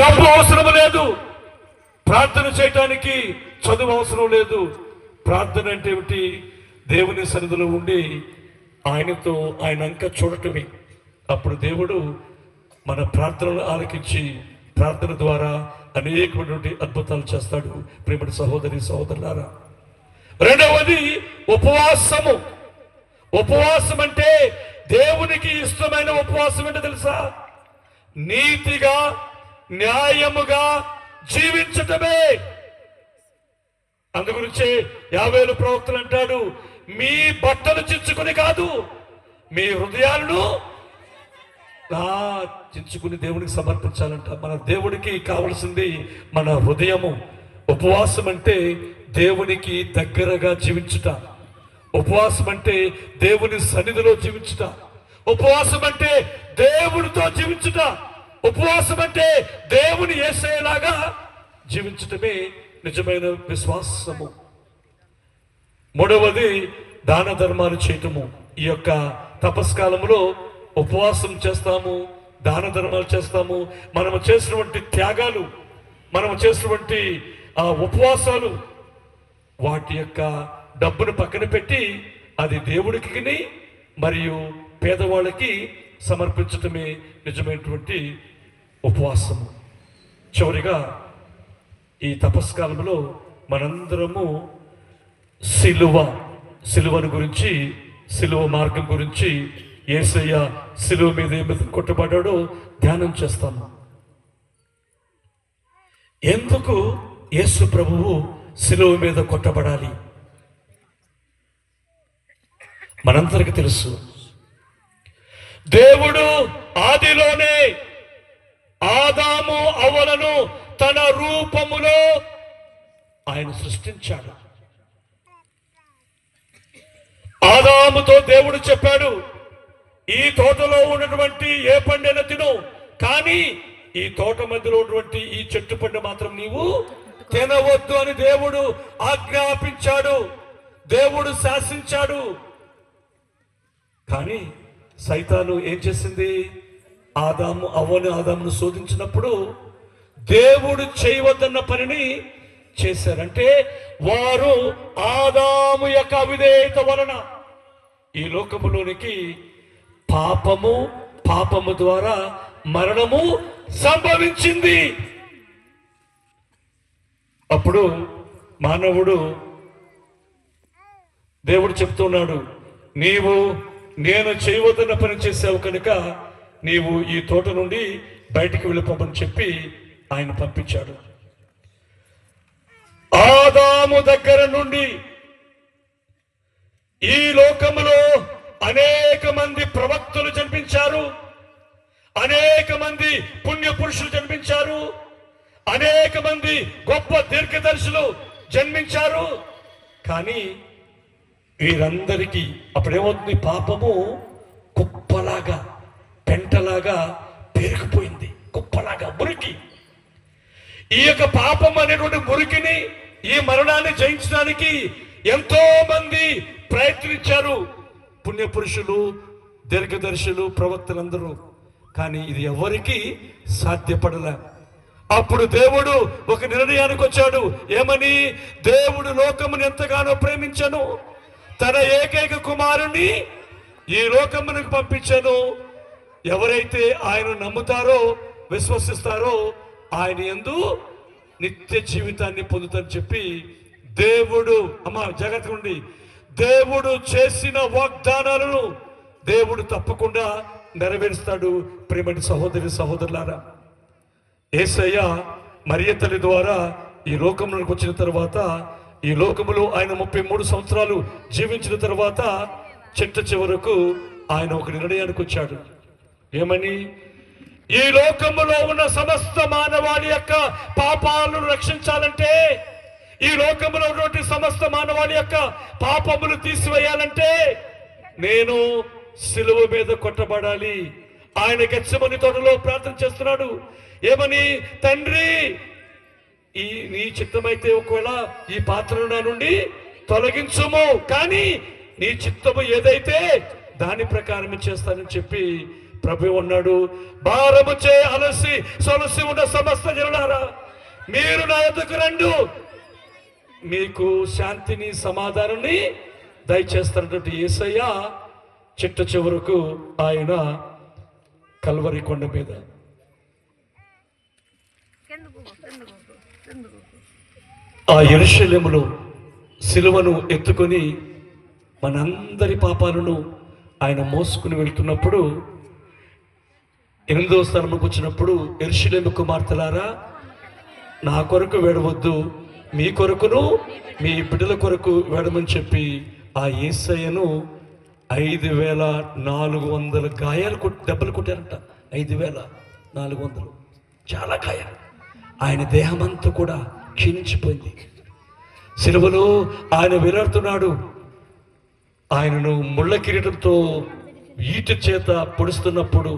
డబ్బు అవసరం లేదు, ప్రార్థన చేయటానికి చదువు అవసరం లేదు. ప్రార్థన అంటే ఏమిటి? దేవుని సన్నిధిలో ఉండి ఆయనతో ఆయన అంక చూడటమే. అప్పుడు దేవుడు మన ప్రార్థనలు ఆలకించి ప్రార్థన ద్వారా అనేకమైనటువంటి అద్భుతాలు చేస్తాడు. ప్రేమటి సహోదరి సహోదరులారా, రెండవది ఉపవాసము. ఉపవాసం అంటే దేవునికి ఇష్టమైన ఉపవాసం అంటే తెలుసా? నీతిగా న్యాయముగా జీవించటమే. అందుగురించే యావేలు ప్రవక్తలు అంటాడు, మీ బట్టలు చించుకుని కాదు, మీ హృదయాలను చించుకుని దేవునికి సమర్పించాలంట. మన దేవుడికి కావలసింది మన హృదయము. ఉపవాసం అంటే దేవునికి దగ్గరగా జీవించుట. ఉపవాసం అంటే దేవుని సన్నిధిలో జీవించుట. ఉపవాసం అంటే దేవుడితో జీవించుట. ఉపవాసం అంటే దేవుని యేసయ్యలాగా జీవించటమే నిజమైన విశ్వాసము. మూడవది దాన ధర్మాలు చేయటము. ఈ యొక్క తపస్కాలంలో ఉపవాసం చేస్తాము, దాన ధర్మాలు చేస్తాము. మనము చేసినటువంటి త్యాగాలు, మనము చేసినటువంటి ఆ ఉపవాసాలు, వాటి యొక్క డబ్బును పక్కన పెట్టి అది దేవుడికి మరియు పేదవాళ్ళకి సమర్పించటమే నిజమైనటువంటి ఉపవాసము. చివరిగా ఈ తపస్కాలంలో మనందరము సిలువను గురించి, సిలువ మార్గం గురించి, యేసయ్య సిలువ మీద ఏమి కొట్టబడ్డాడో ధ్యానం చేస్తాము. ఎందుకు యేసు ప్రభువు సిలువ మీద కొట్టబడాలి? మనందరికి తెలుసు. దేవుడు ఆదిలోనే ఆదాము అవ్వలను తన రూపములో ఆయన సృష్టించాడు. ఆదాముతో దేవుడు చెప్పాడు, ఈ తోటలో ఉన్నటువంటి ఏ పండైనా తిను, కానీ ఈ తోట మధ్యలో ఉన్నటువంటి ఈ చెట్టు పండు మాత్రం నీవు తినవద్దు అని దేవుడు ఆజ్ఞాపించాడు, దేవుడు శాసించాడు. కానీ సైతాను ఏం చేసింది? ఆదామును శోధించినప్పుడు దేవుడు చేయవద్దన్న పనిని చేశారంటే వారు ఆదాము యొక్క అవిధేయత వలన ఈ లోకములోనికి పాపము ద్వారా మరణము సంభవించింది. అప్పుడు మానవుడు, దేవుడు చెప్తున్నాడు, నేను చేయవద్దన్న పని చేసావు కనుక నీవు ఈ తోట నుండి బయటికి వెళ్ళిపోమని చెప్పి ఆయన పంపించాడు. ఆదాము దగ్గర నుండి ఈ లోకములో అనేక మంది ప్రవక్తలు జన్మించారు, అనేక మంది పుణ్య పురుషులు జన్మించారు, అనేక మంది గొప్ప దీర్ఘదర్శులు జన్మించారు. కానీ వీరందరికీ అప్పుడేమవుతుంది? పాపము కుప్పలాగా, పెంటలాగా పేరుకుపోయింది. కుప్పలాగా, మురికి. ఈ యొక్క పాపం అనేటువంటి మురికిని, ఈ మరణాన్ని జయించడానికి ఎంతో మంది ప్రయత్నించారు, పుణ్య పురుషులు, దీర్ఘదర్శులు, ప్రవక్తలందరూ. కానీ ఇది ఎవరికి సాధ్యపడలే. అప్పుడు దేవుడు ఒక నిర్ణయానికి వచ్చాడు. ఏమని? దేవుడు లోకమును ఎంతగానో ప్రేమించను, తన ఏకైక కుమారుణ్ణి ఈ లోకమునకు పంపించాను. ఎవరైతే ఆయన నమ్ముతారో, విశ్వసిస్తారో ఆయన యందు నిత్య జీవితాన్ని పొందుతారని చెప్పి దేవుడు, జాగ్రత్తగా ఉండి, దేవుడు చేసిన వాగ్దానాలను దేవుడు తప్పకుండా నెరవేరుస్తాడు. ప్రేమటి సహోదరి సహోదరులారా, యేసయ్య మరియ తల్లి ద్వారా ఈ లోకంలోకి వచ్చిన తర్వాత, ఈ లోకములో ఆయన 33 సంవత్సరాలు జీవించిన తర్వాత చిట్ట చివరకు ఆయన ఒక నిర్ణయానికి వచ్చాడు. ఏమని? ఈ లోకములో ఉన్న సమస్త మానవాళి యొక్క పాపాలను రక్షించాలంటే, ఈ లోకములో ఉన్నటువంటి సమస్త మానవాళి యొక్క పాపములు తీసివేయాలంటే నేను సిలువ మీద కొట్టబడాలి. ఆయన గెత్సెమని తోటలో ప్రార్థన చేస్తున్నాడు. ఏమని? తండ్రి, నీ చిత్తమైతే ఒకవేళ ఈ పాత్రను నా నుండి తొలగించుము, కానీ నీ చిత్తము ఏదైతే దాని ప్రకారం చేస్తానని చెప్పి ప్రభు అన్నాడు, భారము చే అలసి సొలసి ఉన్న సమస్త జనులారా మీరు నా యొద్దకు రండు, మీకు శాంతిని సమాధానాన్ని దయచేస్తున్నటువంటి యేసయ్య చిట్ట చివరకు ఆయన కల్వరి కొండ మీద ఆ యెరూషలేములో సిలువను ఎత్తుకొని మనందరి పాపాలను ఆయన మోసుకుని వెళ్తున్నప్పుడు 8వ స్థానంలోకి వచ్చినప్పుడు, యెరూషలేము కుమార్తెలారా నా కొరకు వేడవద్దు, మీ కొరకును మీ బిడ్డల కొరకు వేడమని చెప్పి ఆ యేసయ్యను 5400 గాయాలు దెబ్బలు కొట్టారంట. 5400 చాలా గాయాలు. ఆయన దేహమంతా కూడా క్షీణించిపోయింది. సిలువలో ఆయన వేలాడుతున్నాడు. ఆయనను ముళ్ళ కిరీటంతో ఈట చేత పొడుస్తున్నప్పుడు